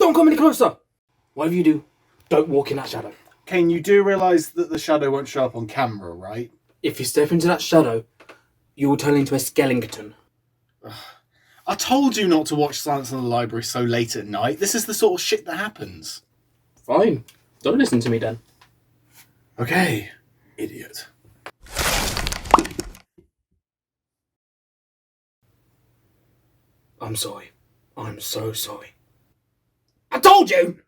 Don't come any closer! Whatever you do, don't walk in that shadow. Kane, you do realise that the shadow won't show up on camera, right? If you step into that shadow, you will turn into a skeleton. I told you not to watch Silence in the Library so late at night. This is the sort of shit that happens. Fine. Don't listen to me then. Okay, idiot. I'm sorry. I'm so sorry. I told you!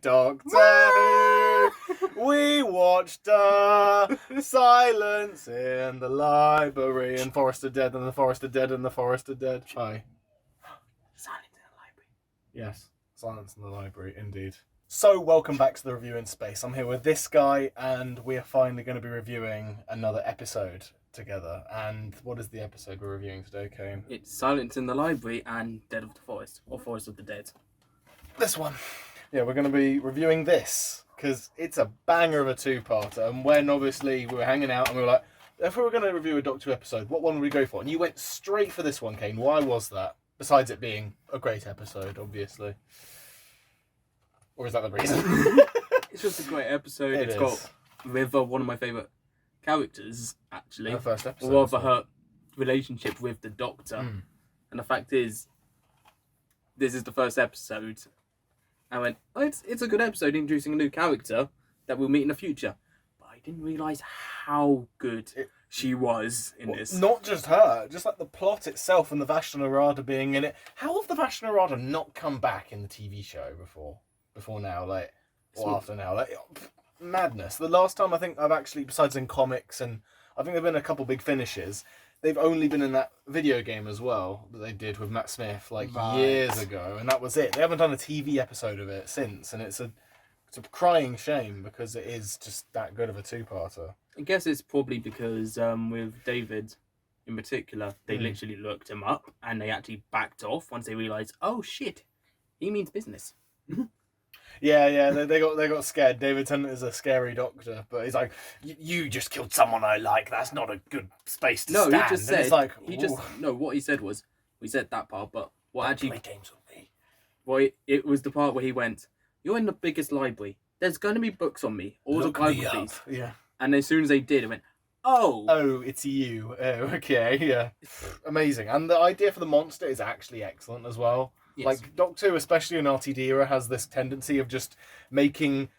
Doctor, we watched Silence in the Library and Forest of Dead and the Forest of Dead and the Forest of Dead. Hi. Silence in the Library. Yes, Silence in the Library, indeed. So, welcome back to the Review in Space. I'm here with this guy, and we are finally going to be reviewing another episode together. And what is the episode we're reviewing today, Kane? It's Silence in the Library and Dead of the Forest, or Forest of the Dead. This one. Yeah, we're going to be reviewing this, because it's a banger of a two-parter, and when, obviously, we were hanging out, and we were like, if we were going to review a Doctor Who episode, what one would we go for? And you went straight for this one, Kane. Why was that? Besides it being a great episode, obviously. Or is that the reason? It's just a great episode. It's got River, one of my favourite characters, actually. The first episode. Or rather, her relationship with the Doctor. And the fact is, this is the first episode. I went, oh, it's a good episode introducing a new character that we'll meet in the future. But I didn't realise how good she was in this. Not just her, just like the plot itself and the Vashta Narada being in it. How have the Vashta Narada not come back in the TV show before now, or after now? Madness. The last time I think I've actually, besides in comics, and I think there've been a couple big finishes, they've only been in that video game as well that they did with Matt Smith years ago, and that was it. They haven't done a TV episode of it since, and it's a crying shame because it is just that good of a two-parter. I guess it's probably because with David in particular, they literally looked him up and they actually backed off once they realised, oh shit, he means business. Yeah, they got scared. David Tennant is a scary doctor, but he's like, you just killed someone I like. That's not a good space to stand. No, he just said, ooh. what he said was, we said that part, but what actually... Play games with me. Well, it was the part where he went, you're in the biggest library. There's going to be books on me. All the biographies. Yeah. And as soon as they did, it went, oh. Oh, it's you. Oh, okay, yeah. Amazing. And the idea for the monster is actually excellent as well. Yes. Like, Doctor Who, especially in RTD era, has this tendency of just making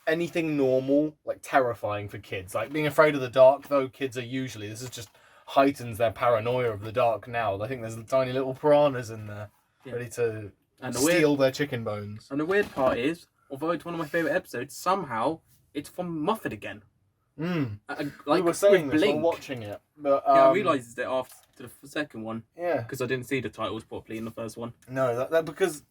anything normal, terrifying for kids. Like, being afraid of the dark, though kids are usually... This is just heightens their paranoia of the dark now. I think there's tiny little piranhas in there, ready to steal their chicken bones. And the weird part is, although it's one of my favourite episodes, somehow it's from Moffat again. We were saying this while watching it. But, I realised it after the second one. Yeah. Because I didn't see the titles properly in the first one. No, that because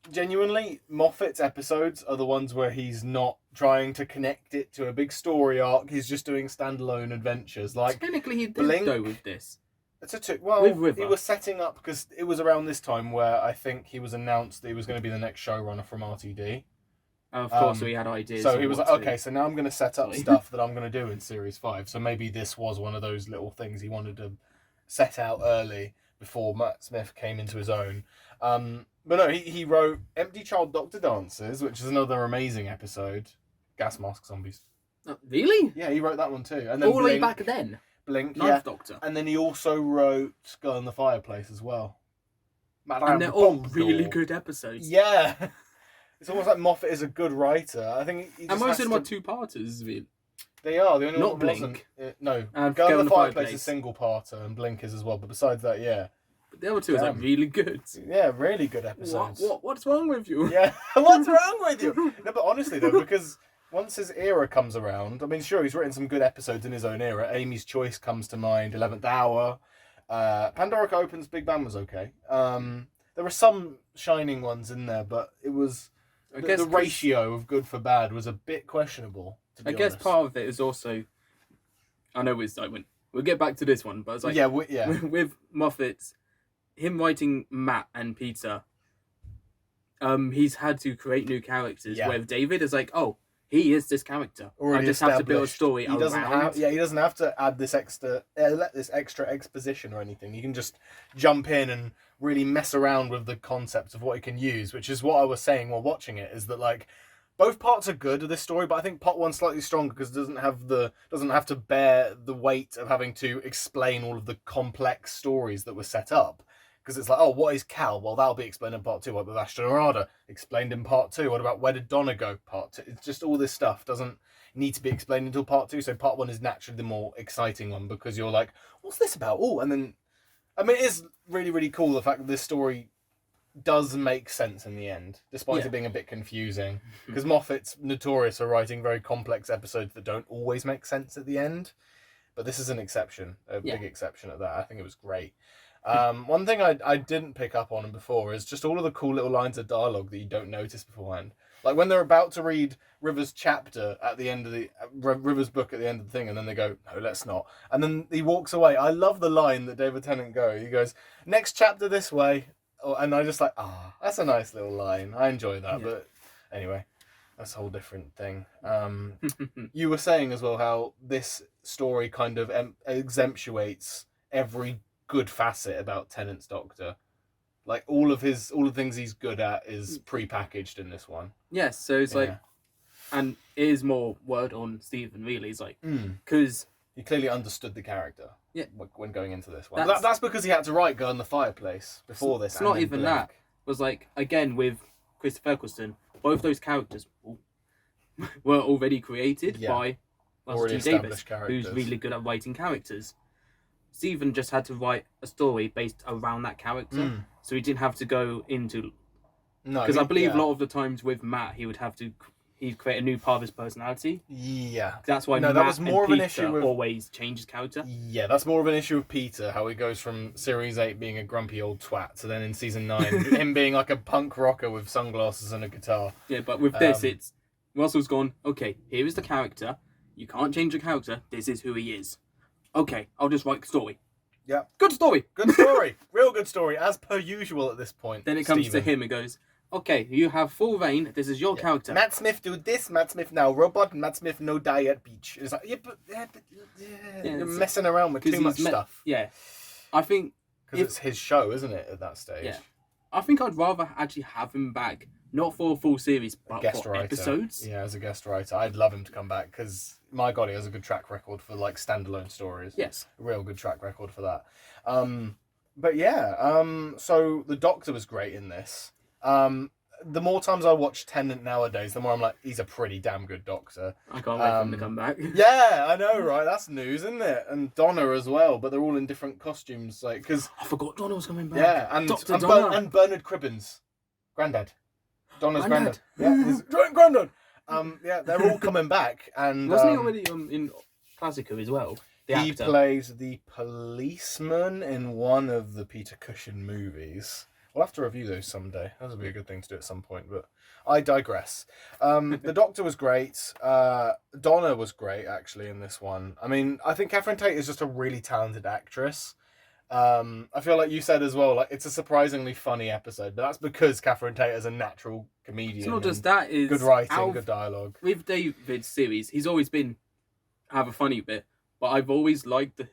genuinely, Moffat's episodes are the ones where he's not trying to connect it to a big story arc. He's just doing standalone adventures. Like, technically, he did Blink, go with this. With River. He was setting up, because it was around this time where I think he was announced that he was going to be the next showrunner from RTD. Of course, so he had ideas. So he was like, okay, so now I'm going to set up stuff that I'm going to do in Series 5. So maybe this was one of those little things he wanted to set out early before Matt Smith came into his own. But no, he wrote Empty Child Doctor Dances, which is another amazing episode. Gas Mask Zombies. Really? Yeah, he wrote that one too. And then all the way back then? Blink, Ninth Doctor. And then he also wrote Girl in the Fireplace as well. And they're all really good episodes. Yeah. It's almost like Moffat is a good writer. I think he just and most of them are two-parters. They are. The only not one Blink. No, Girl in the Fireplace is a single-parter, and Blink is as well. But besides that, yeah. But the other two is really good. Yeah, really good episodes. What's wrong with you? Yeah, what's wrong with you? No, but honestly though, because once his era comes around, I mean, sure, he's written some good episodes in his own era. Amy's Choice comes to mind. 11th Hour. Pandorica Opens. Big Bang was okay. There were some shining ones in there, but it was... I guess the ratio of good for bad was a bit questionable, to be honest. I guess part of it is also... I know it's like when we'll get back to this one, but it's like with Moffat's him writing Matt and Peter, he's had to create new characters. Where David is like, oh, he is this character. Already I just have to build a story he doesn't around. he doesn't have to add this extra exposition or anything. You can just jump in and really mess around with the concepts of what he can use, which is what I was saying while watching it, is that like both parts are good of this story, but I think part one's slightly stronger because it doesn't have to bear the weight of having to explain all of the complex stories that were set up. Because it's like, oh, what is Cal? Well, that'll be explained in part 2. What about Ashton Arada? Explained in part 2. What about where did Donna go? Part 2. It's just all this stuff doesn't need to be explained until part 2. So part 1 is naturally the more exciting one because you're like, what's this about? Oh, and then, I mean, it is really, really cool the fact that this story does make sense in the end, despite it being a bit confusing. Because Moffat's notorious for writing very complex episodes that don't always make sense at the end. But this is an exception, a big exception at that. I think it was great. One thing I didn't pick up on before is just all of the cool little lines of dialogue that you don't notice beforehand. Like when they're about to read River's chapter at the end of the River's book at the end of the thing, and then they go, no, let's not. And then he walks away. I love the line that David Tennant He goes, next chapter this way. And I just like, that's a nice little line. I enjoy that. But anyway, that's a whole different thing. You were saying as well how this story kind of exemptuates every good facet about Tennant's Doctor. Like all the things he's good at is pre-packaged in this one. Yes, so it's like, and it is more word on Stephen really. It's like, because he clearly understood the character. Yeah. When going into this one, that's because he had to write "Girl in the Fireplace" before this. It's not even that. It was like again with Christopher Eccleston, both those characters were already created by already Davis, characters. who's really good at writing characters. Stephen just had to write a story based around that character, so he didn't have to go into. No, because I believe a lot of the times with Matt, he'd create a new part of his personality. Yeah, that's why Matt that was more of an issue with always change his character. Yeah, that's more of an issue with Peter, how he goes from series 8 being a grumpy old twat to then in season 9 him being like a punk rocker with sunglasses and a guitar. Yeah, but with this, it's Russell's gone. Okay, here is the character. You can't change the character. This is who he is. Okay, I'll just write the story. Yeah. Good story. Good story. Real good story, as per usual at this point. Then it comes to him and goes, okay, you have full reign. This is your character. Matt Smith do this. Matt Smith now robot. Matt Smith no die at beach. It's like, you're messing around with too much stuff. Yeah. I think... Because it's his show, isn't it, at that stage? Yeah. I think I'd rather actually have him back, not for a full series, but for episodes. Yeah, as a guest writer. I'd love him to come back, because, my God, he has a good track record for, like, standalone stories. Yes. A real good track record for that. But yeah, so the Doctor was great in this. The more times I watch Tennant nowadays, the more I'm like, he's a pretty damn good Doctor. I can't wait for him to come back. Yeah, I know, right? That's news, isn't it? And Donna as well, but they're all in different costumes, like because I forgot Donna was coming back. Yeah, and Bernard Cribbins, Grandad, Donna's granddad. Yeah, his granddad. Yeah, they're all coming back, and wasn't he already in Classico as well? He plays the policeman in one of the Peter Cushing movies. We'll have to review those someday. That would be a good thing to do at some point, but I digress. The Doctor was great. Donna was great, actually, in this one. I mean, I think Cathrine Tate is just a really talented actress. I feel like you said as well, like it's a surprisingly funny episode, but that's because Cathrine Tate is a natural comedian. It's not just that, is good writing, good dialogue. With David's series, he's always been have a funny bit, but I've always liked the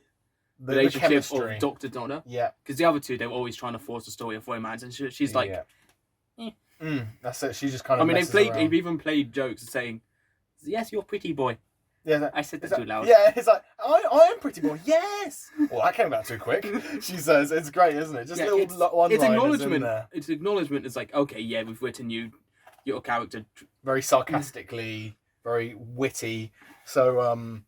relationship of Dr. Donna. Yeah. Because the other two, they were always trying to force a story of romance, and she's like... Yeah. That's it. She just kind of they've even played jokes saying, yes, you're pretty boy. Yeah, I said that too loud. Yeah, it's like, I am pretty boy, yes! Well, that came out too quick. She says, it's great, isn't it? Just little one-liners in there. It's acknowledgement. It's like, okay, yeah, we've written your character... Very sarcastically, very witty. So,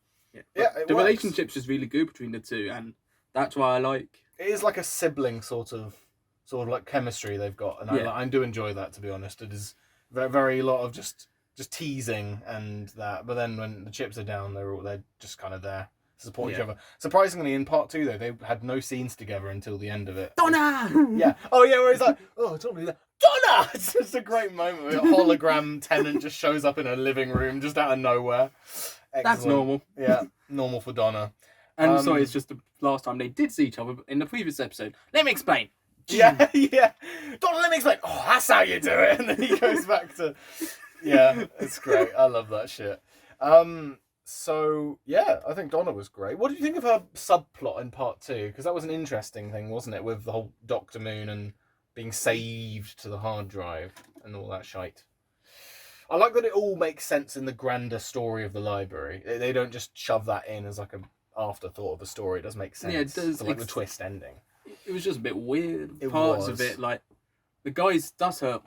the relationship's just really good between the two, and that's why I like. It is like a sibling sort of like chemistry they've got, and I do enjoy that, to be honest. It is very, very lot of just teasing and that, but then when the chips are down, they're just kind of there to support each other. Surprisingly, in part 2 though, they had no scenes together until the end of it. Donna. Yeah. Oh yeah, where he's like, oh, it's only that. Donna! It's just a great moment where a hologram Tennant just shows up in her living room just out of nowhere. Excellent. That's normal. Yeah, normal for Donna. And sorry, it's just the last time they did see each other in the previous episode. Let me explain. Yeah, yeah. Don't let me explain. Oh, that's how you do it. And then he goes back to... Yeah, it's great. I love that shit. So, yeah, I think Donna was great. What did you think of her subplot in part 2? Because that was an interesting thing, wasn't it? With the whole Dr. Moon and being saved to the hard drive and all that shite. I like that it all makes sense in the grander story of the library. They don't just shove that in as like an afterthought of a story. It does make sense. Yeah, it does. To, like the twist ending. It was just a bit weird. It Parts was. of it, like the guy's stutter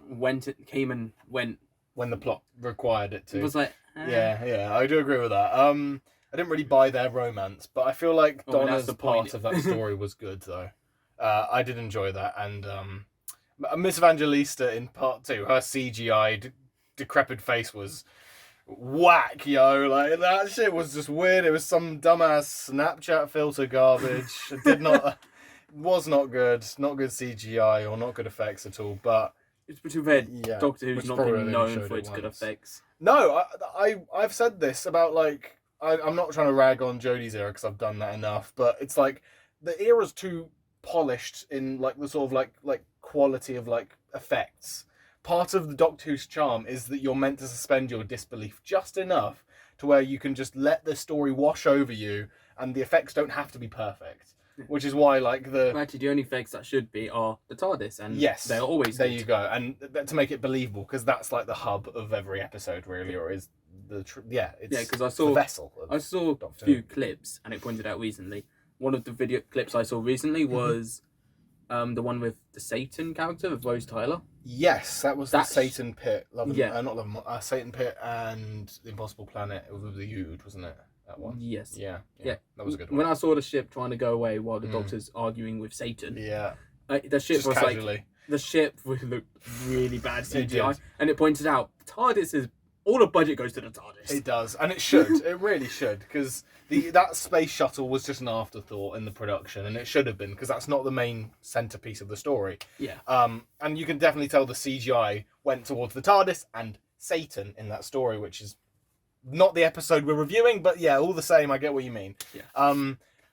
came and went when the plot required it to. It was like, yeah, I do agree with that. I didn't really buy their romance, but I feel like Donna's part of that story was good though. I did enjoy that, and Miss Evangelista in part 2, her CGI decrepit face was whack, yo. Like that shit was just weird. It was some dumbass Snapchat filter garbage. It did not was not good. Not good CGI or not good effects at all. But it's too bad. Yeah, Doctor Who's not been known for its good effects. No, I've said this about like I'm not trying to rag on Jodie's era because I've done that enough. But it's like the era's too polished in like the sort of like quality of like effects. Part of the Doctor Who's charm is that you're meant to suspend your disbelief just enough to where you can just let the story wash over you and the effects don't have to be perfect. Which is why, like, actually, the only effects that should be are the TARDIS, and yes, they're always there good. you go. And to make it believable, because that's, like, the hub of every episode, really, or is it's because I saw the vessel. I saw a few clips, and it pointed out recently. One of the video clips I saw recently was the one with the Satan character of Rose Tyler. Yes, that was the Satan Pit. Satan Pit and the Impossible Planet. It was with the Ood, wasn't it? That one. Yes. Yeah. That was a good one. When I saw the ship trying to go away while the Doctor's arguing with Satan. Yeah. The ship just was casually. like the ship looked really bad CGI, and it pointed out TARDIS is all the budget goes to the TARDIS. It does, and it should. It really should, because that space shuttle was just an afterthought in the production, and it should have been, because that's not the main centerpiece of the story. Yeah. And you can definitely tell the CGI went towards the TARDIS and Satan in that story, which is not the episode we're reviewing, but yeah, all the same, I get what you mean. Yeah.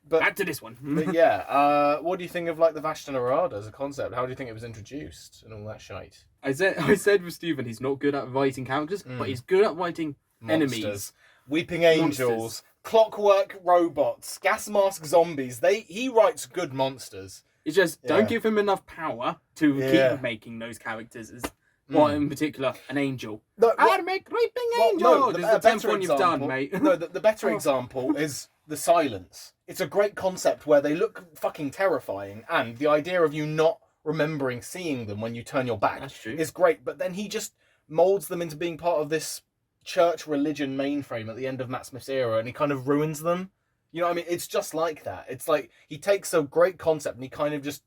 But back to this one. But yeah, what do you think of like the Vashta Nerada as a concept? How do you think it was introduced and all that shite? I said with Stephen, he's not good at writing characters, but he's good at writing enemies. Weeping angels, clockwork robots, gas mask zombies. He writes good monsters. It's just don't give him enough power to keep making those characters. What in particular, an angel. I'd make weeping angel. No, the 10th one you've done, mate. No, the better example is the silence. It's a great concept where they look fucking terrifying, and the idea of you not remembering seeing them when you turn your back is great. But then he just molds them into being part of this church religion mainframe at the end of Matt Smith's era, and he kind of ruins them. You know what I mean? It's just like that. It's like he takes a great concept and he kind of just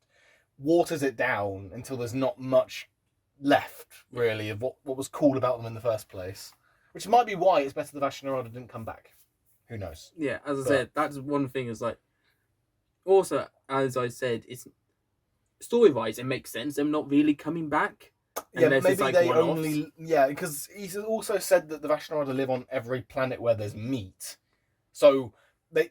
waters it down until there's not much left, really, of what was cool about them in the first place. Which might be why it's better the Vashta Nerada didn't come back. Who knows? Yeah, as I said, that's one thing is like... Also, as I said, it's... Story-wise, it makes sense. Them not really coming back. Yeah, maybe they only... Yeah, because he's also said that the Vashta Nerada live on every planet where there's meat. So they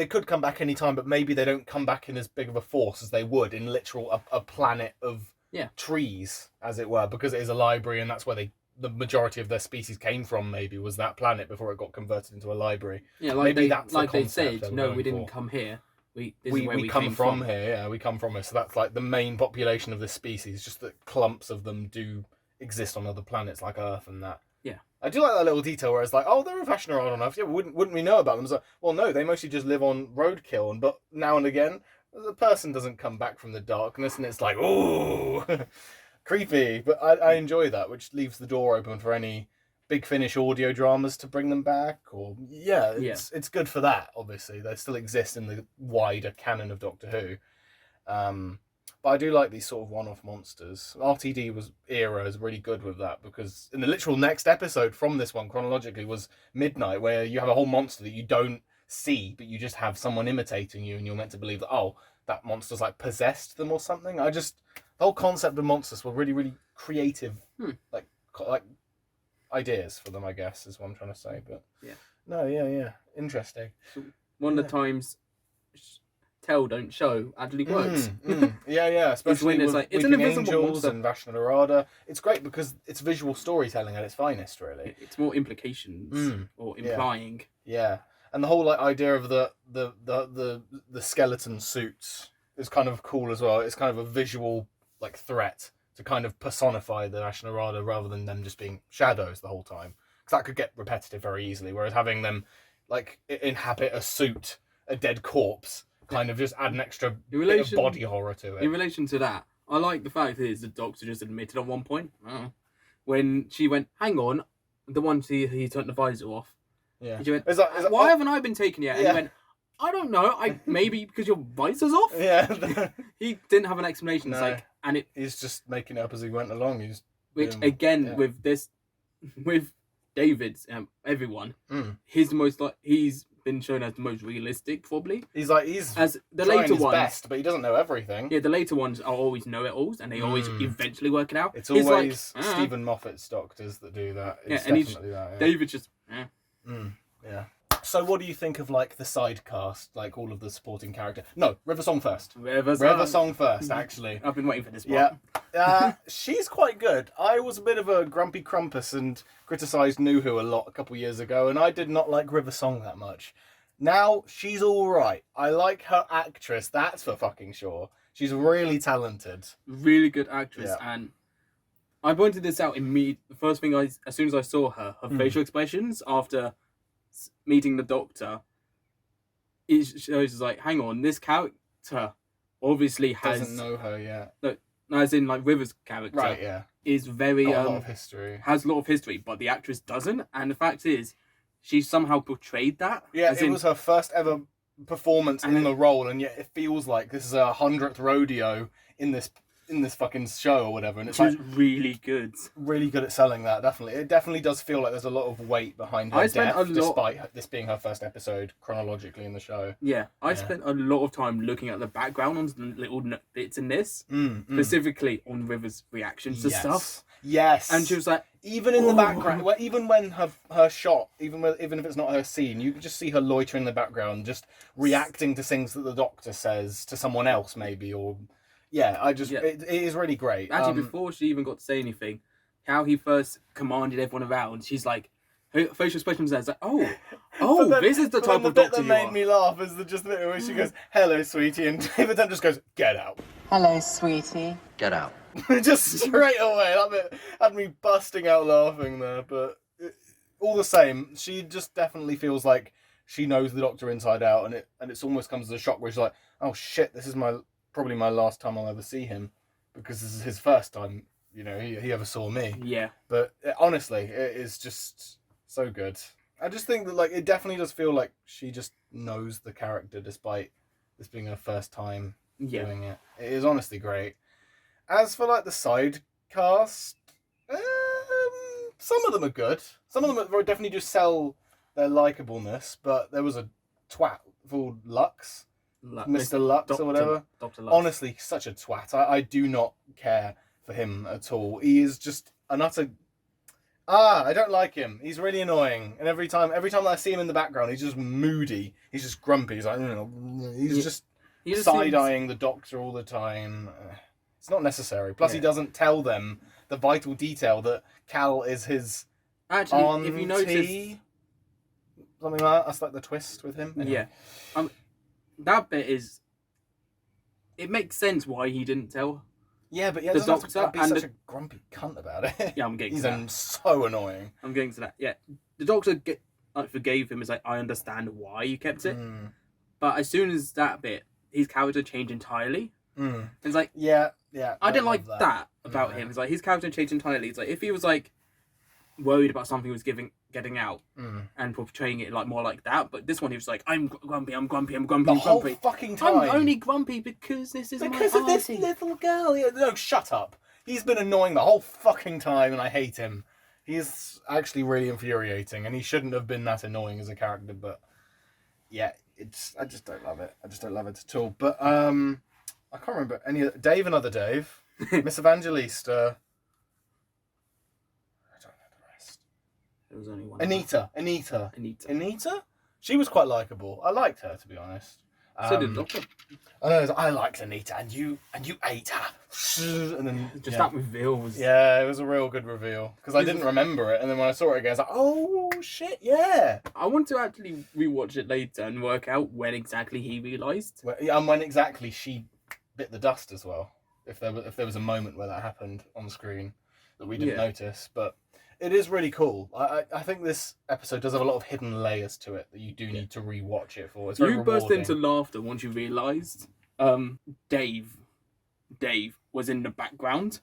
could come back anytime, but maybe they don't come back in as big of a force as they would in literal a planet of trees, as it were, because it is a library and that's where the majority of their species came from, maybe, was that planet before it got converted into a library. Yeah, like maybe that's like they said, no, we didn't come here. We come from here, yeah, we come from here. So that's like the main population of this species, just that clumps of them do exist on other planets like Earth and that. Yeah. I do like that little detail where it's like, oh, they're a Vashta Nerada on Earth. Yeah, wouldn't we know about them? It's like, well, no, they mostly just live on roadkill, but now and again, the person doesn't come back from the darkness, and it's like, ooh, creepy. But I enjoy that, which leaves the door open for any Big Finish audio dramas to bring them back. Or it's good for that. Obviously, they still exist in the wider canon of Doctor Who. But I do like these sort of one-off monsters. RTD era is really good with that, because in the literal next episode from this one, chronologically, was Midnight, where you have a whole monster that you don't see, but you just have someone imitating you, and you're meant to believe that, oh, that monster's like possessed them or something. The whole concept of monsters were really, really creative, like ideas for them, I guess, is what I'm trying to say. But interesting. So one of the times tell, don't show actually works. Yeah, especially when it's with like, it's an Weeping invisible Angels monster. and Vashna Narada. It's great because it's visual storytelling at its finest, really. It's more implications or implying. Yeah, and the whole like idea of the skeleton suits is kind of cool as well. It's kind of a visual like threat to kind of personify the Vashna Narada rather than them just being shadows the whole time, because that could get repetitive very easily. Whereas having them like inhabit a suit, a dead corpse, kind of just add an extra bit of body horror to it. In relation to that, I like the fact is the Doctor just admitted at one point when she went, "Hang on," the one he turned the visor off. Yeah. She went, "Why haven't I been taken yet?" And he went, "I don't know. Maybe because your visor's off." Yeah. He didn't have an explanation. It's like, and he's just making it up as he went along. With David's everyone, he's the most he's been shown as the most realistic probably. He's as the trying later his ones, best, but he doesn't know everything. Yeah, the later ones are always know-it-alls, and they always eventually work it out. It's always like, Stephen Moffat's doctors that do that. It's definitely that. Yeah. David just yeah. So what do you think of like the side cast, like all of the supporting character? No, River Song first. River Song first, actually. I've been waiting for this part. Yeah. She's quite good. I was a bit of a grumpy crumpus and criticised Nuhu a lot a couple years ago, and I did not like River Song that much. Now, she's alright. I like her actress, that's for fucking sure. She's really talented. Really good actress, and I pointed this out in the first thing as soon as I saw her facial expressions after meeting the Doctor, it shows like, hang on, this character obviously doesn't know her yet. No, as in like River's character, right? Yeah, is very got a lot of history. Has a lot of history, but the actress doesn't. And the fact is, she somehow portrayed that. Yeah, it was her first ever performance in the role, and yet it feels like this is her 100th rodeo in this fucking show or whatever, and it's like really good at selling that. Definitely, it definitely does feel like there's a lot of weight behind her death, despite this being her first episode chronologically in the show. Yeah, I spent a lot of time looking at the background on the little bits in this, specifically on River's reactions to stuff. Yes, and she was like, even in the background, even when her shot, even if it's not her scene, you can just see her loiter in the background, just reacting to things that the Doctor says to someone else, maybe, or. Yeah, it is really great. Actually, before she even got to say anything, how he first commanded everyone around, she's like, her facial expressions there, it's like, oh, this is the type of Doctor you are. The bit that made me laugh is just the bit where she goes, "Hello, sweetie," and David then just goes, "Get out." Hello, sweetie. Get out. Just straight away. That bit had me busting out laughing there, but all the same, she just definitely feels like she knows the Doctor inside out, and it almost comes as a shock where she's like, "Oh shit, this is probably my last time I'll ever see him, because this is his first time, he ever saw me." Yeah. But honestly, it is just so good. I just think that like it definitely does feel like she just knows the character despite this being her first time doing it. It is honestly great. As for like the side cast, some of them are good. Some of them definitely just sell their likableness, but there was a twat called Lux. Mr. Lux or whatever. Dr. Lux. Honestly, such a twat. I do not care for him at all. He is just an utter... I don't like him. He's really annoying. And every time that I see him in the background, he's just moody. He's just grumpy. He's like, he's just side-eyeing the Doctor all the time. It's not necessary. Plus, he doesn't tell them the vital detail that Cal is his auntie. If you notice... Something like that. That's like the twist with him. Anyway. Yeah. That bit is... It makes sense why he didn't tell. Yeah, but the Doctor have to be such a grumpy cunt about it. Yeah, I'm getting to that. He's so annoying. I'm getting to that. Yeah, the Doctor forgave him. It's like, I understand why you kept it, but as soon as that bit, his character changed entirely. It's like, yeah, I didn't like that about him. It's like his character changed entirely. It's like if he was like worried about something he was getting out and portraying it like more like that, but this one he was like, I'm grumpy. The whole fucking time. I'm only grumpy because this is because of this little girl. Yeah, no, shut up. He's been annoying the whole fucking time, and I hate him. He's actually really infuriating, and he shouldn't have been that annoying as a character. But yeah, I just don't love it. I just don't love it at all. But I can't remember any. Dave, another Dave, Miss Evangelista. There was only one. Anita. She was quite likable. I liked her, to be honest. So did Doctor. I liked Anita, and you ate her. And then Just that reveal was... Yeah, it was a real good reveal. Because I didn't remember it, and then when I saw it again, I was like, oh, shit, yeah. I want to actually rewatch it later and work out when exactly he realised. And when exactly she bit the dust as well. If there was a moment where that happened on the screen that we didn't notice. But it is really cool. I think this episode does have a lot of hidden layers to it that you do need to rewatch it for. It's very rewarding. Burst into laughter once you realised Dave was in the background.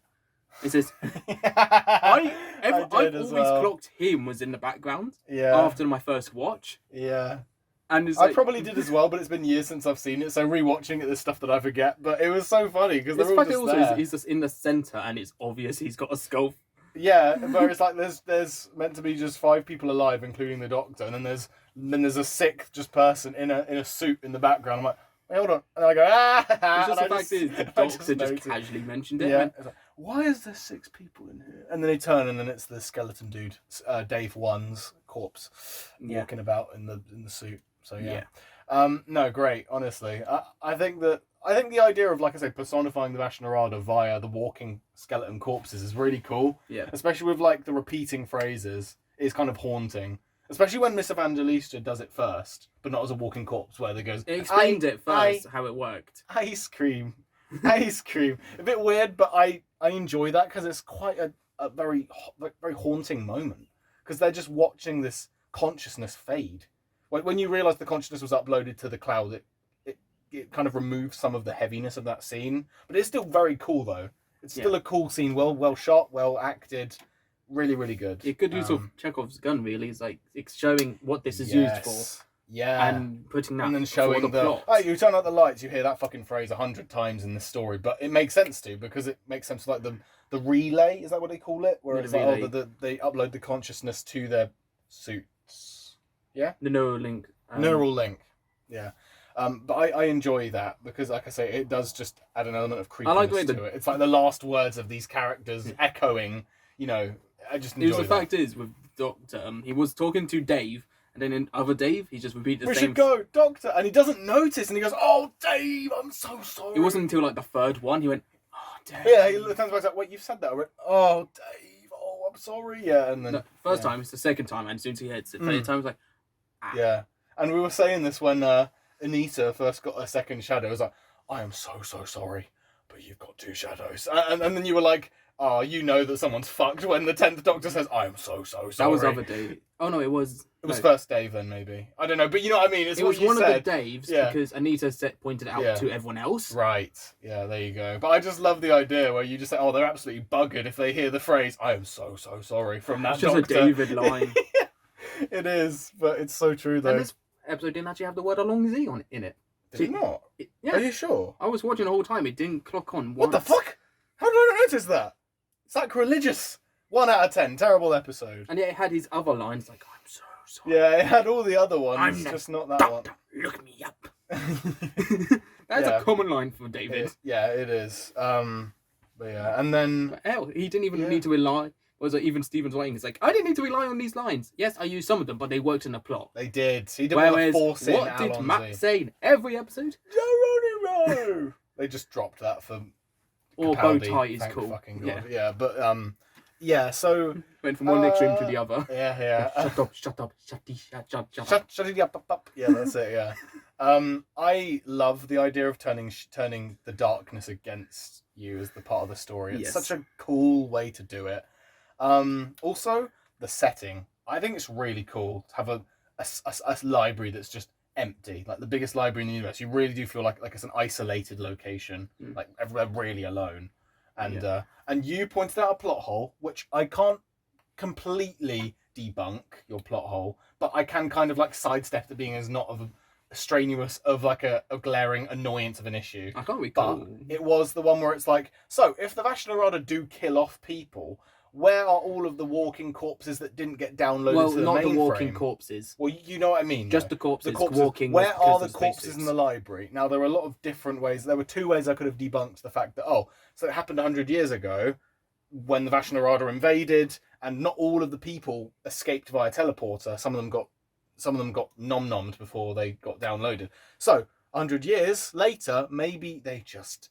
It says, I've always clocked him was in the background after my first watch. Yeah. And it's I probably did as well, but it's been years since I've seen it, so rewatching it, there's stuff that I forget. But it was so funny because they're all just there. He's just in the centre, and it's obvious he's got a skull. Yeah, but it's like there's meant to be just 5 people alive, including the Doctor, and then there's a sick person in a suit in the background. I'm like, wait, hold on, and I go It's just the fact is the Doctor just casually mentioned it. Yeah, it's like, why is there 6 people in here? And then they turn, and then it's the skeleton dude, Dave 1's corpse, walking about in the suit. So yeah. No, great. Honestly, I think the idea of, like I say, personifying the Vashnarada via the walking skeleton corpses is really cool. Yeah. Especially with like the repeating phrases, it's kind of haunting. Especially when Miss Evangelista does it first, but not as a walking corpse, where they goes. It explained it first how it worked. Ice cream, ice cream. A bit weird, but I enjoy that because it's quite a very very haunting moment because they're just watching this consciousness fade. When you realise the consciousness was uploaded to the cloud, it kind of removes some of the heaviness of that scene. But it's still very cool, though. It's still a cool scene, well shot, well acted, really, really good. A good use of Chekhov's gun, really. It's like it's showing what this is used for. Yeah. And putting that and then showing the plot. Oh, you turn out the lights, you hear that fucking phrase 100 times in this story. But it makes sense to, because it makes sense like the relay, is that what they call it? Where it's like, they upload the consciousness to their suits. Yeah? The neural link. Neural link. Yeah. But I enjoy that because, like I say, it does just add an element of creepiness to it. It's like the last words of these characters echoing, I just enjoy that. The fact is, with Doctor, he was talking to Dave, and then in other Dave, he just repeated the same... We should go, Doctor! And he doesn't notice, and he goes, oh, Dave, I'm so sorry. It wasn't until, like, the third one, he went, oh, Dave. Yeah, he turns back and like, wait, you've said that already? Oh, Dave, oh, I'm sorry. Yeah, and then... No, first time, it's the second time, and as soon as he hits it, third time, it's like... Yeah, and we were saying this when Anita first got her second shadow. It was like, I am so sorry, but you've got 2 shadows. And then you were like, oh, you know that someone's fucked when the 10th Doctor says, I am so sorry. That was other Dave. Oh, no, it was... It was first Dave then, maybe. I don't know, but you know what I mean? It was one of the Daves, because Anita pointed it out to everyone else. Right. Yeah, there you go. But I just love the idea where you just say, oh, they're absolutely buggered if they hear the phrase, I am so sorry from that Doctor. It's just a David line. It is, but it's so true, though. And this episode didn't actually have the word "along Z" in it. Did it not? Yeah. Are you sure? I was watching the whole time. It didn't clock on once. What the fuck? How did I not notice that? Sacrilegious. 1 out of 10. Terrible episode. And yet it had his other lines like, I'm so sorry. Yeah, it had all the other ones, just not that Doctor, one. Look me up. That's a common line for David. It is. But yeah, and then... But hell, he didn't even need to rely... Was it even Stephen's writing? It's like, I didn't need to rely on these lines. Yes, I used some of them, but they worked in the plot. They did. He didn't want to force in what did Matt say in every episode? Geronimo! They just dropped that for Or Capaldi. bow tie is Thank cool. Fucking God. Yeah, but so... Went from one extreme to the other. Yeah. Shut up. Shut it up. Yeah, that's it, yeah. I love the idea of turning the darkness against you as the part of the story. It's such a cool way to do it. Also, the setting. I think it's really cool to have a library that's just empty, like the biggest library in the universe. You really do feel like it's an isolated location, like everywhere really alone. And you pointed out a plot hole, which I can't completely debunk your plot hole, but I can kind of like sidestep it being as not of a strenuous of like a glaring annoyance of an issue. I can't recall. But it was the one where it's like, so if the Vashnarada do kill off people, where are all of the walking corpses that didn't get downloaded to the mainframe? Well, not the walking corpses. Well, you know what I mean. Just the corpses. Walking. Where are the corpses in the library? Now, there are a lot of different ways. There were 2 ways I could have debunked the fact that, so it happened 100 years ago when the Vashnarada invaded, and not all of the people escaped via teleporter. Some of them got nom-nommed before they got downloaded. So, 100 years later, maybe they just...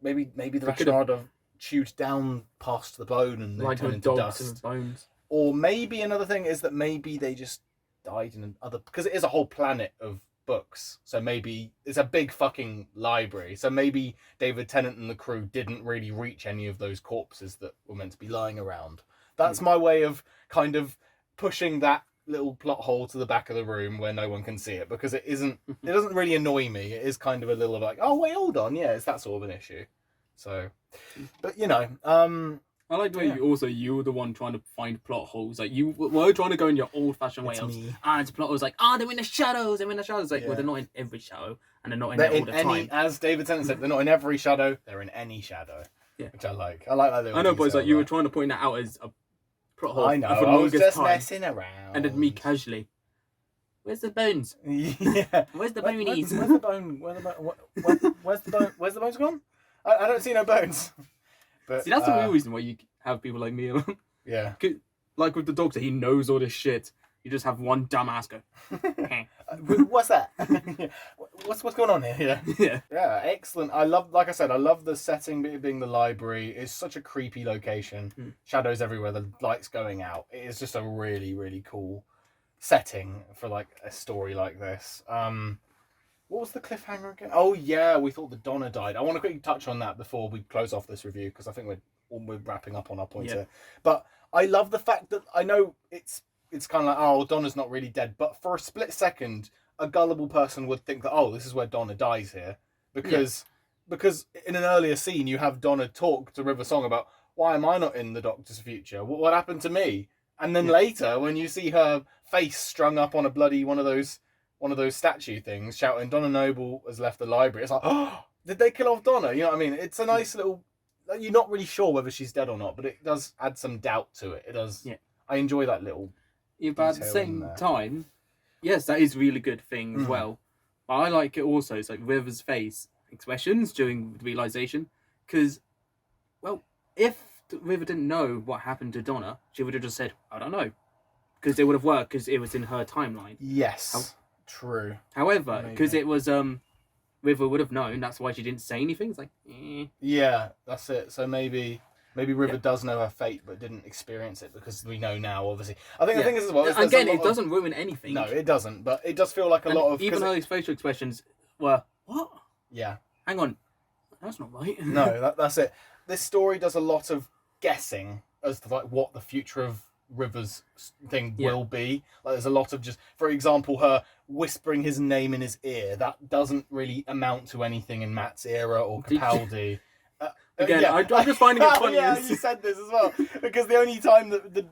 Maybe the Vashon Arada chewed down past the bone and they turned into dust. And bones. Or maybe another thing is that maybe they just died in another... Because it is a whole planet of books. So maybe it's a big fucking library. So maybe David Tennant and the crew didn't really reach any of those corpses that were meant to be lying around. That's my way of kind of pushing that little plot hole to the back of the room where no one can see it, because it doesn't really annoy me. It is kind of a little like, oh wait, hold on, yeah, it's that sort of an issue. So, but you know, I like the way you were the one trying to find plot holes. Like you were trying to go in your old-fashioned way of, the plot was like, they're in the shadows. Like, well, they're not in every shadow, and they're not in there all the time. As David Tennant said, they're not in every shadow. They're in any shadow. Yeah, which I like. I like that little. I know, but it's like you were trying to point that out as a plot hole. I know. I was just messing around. And then me casually, where's the bones? Yeah. Where's the bonies? Where's the bone? Where's the bone? Where's the bones gone? I don't see no bones. But see, that's the real reason why you have people like me along. Yeah. Like with the Doctor, he knows all this shit. You just have one dumbass go, what's that? What's going on here? Yeah, excellent. Like I said, I love the setting being the library. It's such a creepy location. Shadows everywhere, the lights going out. It is just a really, really cool setting for like a story like this. What was the cliffhanger again? Oh yeah, we thought that Donna died. I want to quickly touch on that before we close off this review, because I think we're wrapping up on our points here. But I love the fact that I know it's kind of like, oh, Donna's not really dead, but for a split second, a gullible person would think that, oh, this is where Donna dies here, because in an earlier scene you have Donna talk to River Song about, why am I not in the Doctor's future? What happened to me? And then later, when you see her face strung up on a bloody one of those statue things, shouting, Donna Noble has left the library. It's like, oh, did they kill off Donna? You know what I mean? It's a nice little... You're not really sure whether she's dead or not, but it does add some doubt to it. It does... Yeah. I enjoy that little... Yeah, but at the same time, yes, that is a really good thing as well. But I like it also. It's like River's face expressions during the realization. Because, well, if River didn't know what happened to Donna, she would have just said, I don't know. Because it would have worked, because it was in her timeline. Yes. True. However, because it was River would have known, that's why she didn't say anything. It's like, yeah, that's it. So maybe River does know her fate, but didn't experience it, because we know now. Obviously, I think the thing is as well. Again, it doesn't ruin anything. No, it doesn't. But it does feel like a lot of even her facial expressions were what? Yeah. Hang on, that's not right. No, that's it. This story does a lot of guessing as to like what the future of River's thing will be. Like, there's a lot of just, for example, her whispering his name in his ear. That doesn't really amount to anything in Matt's era or Capaldi. Again, I'm just finding it funny. Yeah, you said this as well, because the only time that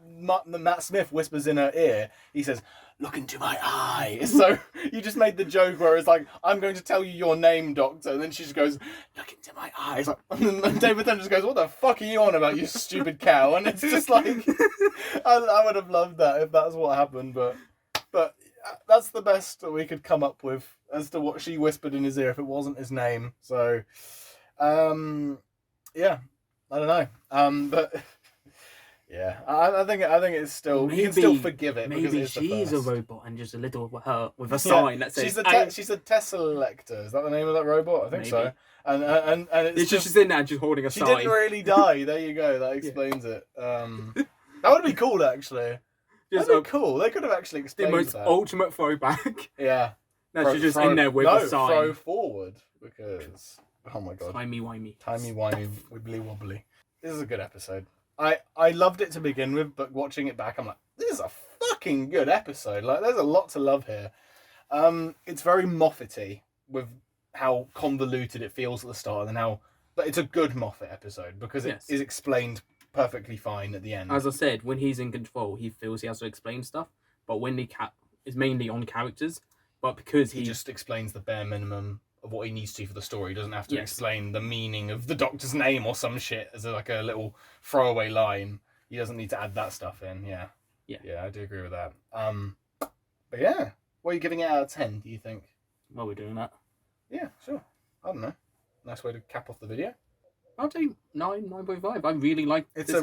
Matt Smith whispers in her ear, he says, "Look into my eye." So you just made the joke where it's like, "I'm going to tell you your name, Doctor," and then she just goes, "Look into my eyes." Like, and David Tennant just goes, "What the fuck are you on about, you stupid cow?" And it's just like, I would have loved that if that's what happened, but that's the best that we could come up with as to what she whispered in his ear if it wasn't his name. So, yeah, I don't know, but yeah, I think it's still, you can still forgive it. Maybe because she's a robot and just a little her with a sign that says. She's a Tesselector. Is that the name of that robot? I think so. And it's just, she's in there just holding a sign. She didn't really die. There you go. That explains it. That would be cool, actually. That'd be cool. They could have actually explained that. The most ultimate throwback. Yeah. No, she's just in there with a sign. Throw forward, because oh my god. Timey-wimey, wibbly wobbly. This is a good episode. I loved it to begin with, but watching it back, I'm like, this is a fucking good episode. Like, there's a lot to love here. It's very Moffat-y with how convoluted it feels at the start, and but it's a good Moffat episode because it is explained perfectly fine at the end. As I said, when he's in control, he feels he has to explain stuff, but when the is mainly on characters, but because he just explains the bare minimum of what he needs to for the story. He doesn't have to explain the meaning of the Doctor's name or some shit as like a little throwaway line. He doesn't need to add that stuff in. Yeah, I do agree with that. But yeah, what are you giving it out of 10, do you think? While we're doing that, yeah, sure. I don't know. Nice way to cap off the video. I'll take 9.5. I really like it. It is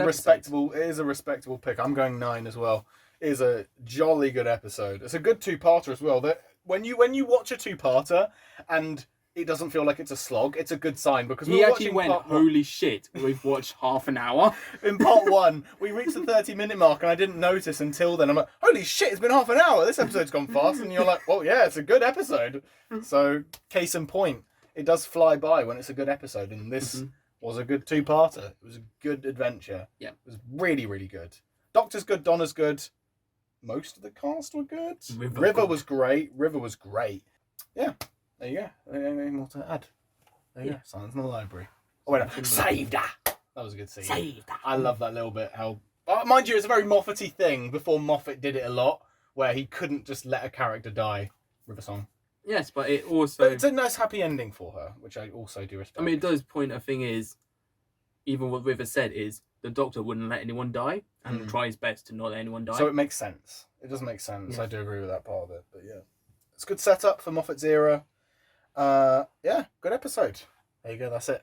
a respectable pick. I'm going 9 as well. It is a jolly good episode. It's a good two-parter as well. when you watch a two-parter and it doesn't feel like it's a slog, it's a good sign because He actually went, holy shit, we've watched half an hour. In part 1, we reached the 30-minute mark and I didn't notice until then. I'm like, holy shit, it's been half an hour. This episode's gone fast. And you're like, well, yeah, it's a good episode. So, case in point, it does fly by when it's a good episode. And this was a good two-parter. It was a good adventure. Yeah. It was really, really good. Doctor's good, Donna's good. Most of the cast were good. River was great. Yeah. There you go. Anything more to add? There you go. Silence in the library. Oh, wait, no. Saved her! That was a good scene. Saved her. I love that little bit. How, mind you, it's a very Moffat-y thing. Before Moffat did it a lot, where he couldn't just let a character die. River Song. Yes, but it also... But it's a nice happy ending for her, which I also do respect. I mean, it does point a thing is, even what River said is, the Doctor wouldn't let anyone die, and try his best to not let anyone die. So it makes sense. It does make sense. Yeah. I do agree with that part of it. But yeah, it's a good setup for Moffat's era. Yeah, good episode. There you go. That's it.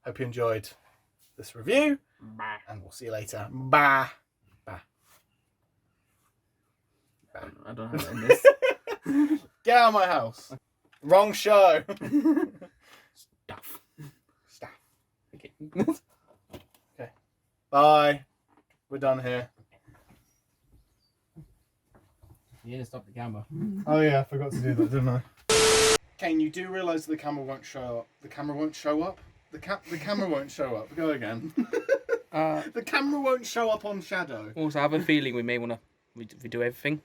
Hope you enjoyed this review. Bah. And we'll see you later. Bye. Bye. I don't know how to end this. Get out of my house. Wrong show. Stuff. Okay. Okay. Bye. We're done here. Yeah, stop the camera. Oh yeah, I forgot to do that, didn't I? Kane, you do realise the camera won't show up. The camera won't show up? The camera won't show up. Go again. The camera won't show up on Shadow. Also, I have a feeling we may want to redo everything.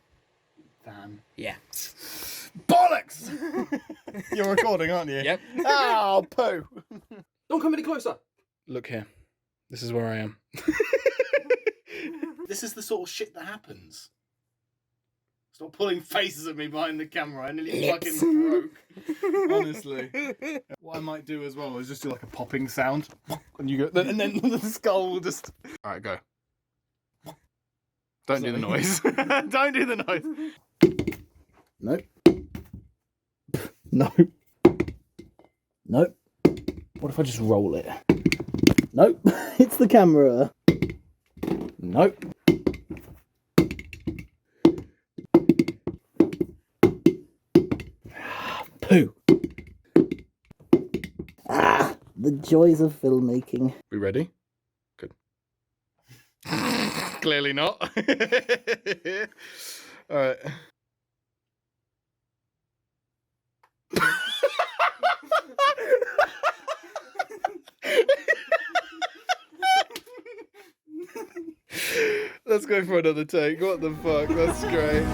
Damn. Yeah. Bollocks! You're recording, aren't you? Yep. Oh, poo. Don't come any closer. Look here. This is where I am. This is the sort of shit that happens. Stop pulling faces at me behind the camera. I nearly fucking broke. Honestly. What I might do as well is just do like a popping sound. And you go, and then the skull will just... Alright, go. Don't do the noise. Don't do the noise. Nope. No. Nope. What if I just roll it? Nope. It's the camera. Nope. Poo. The joys of filmmaking. We ready? Good. Clearly not. Alright. Let's go for another take. What the fuck? That's great.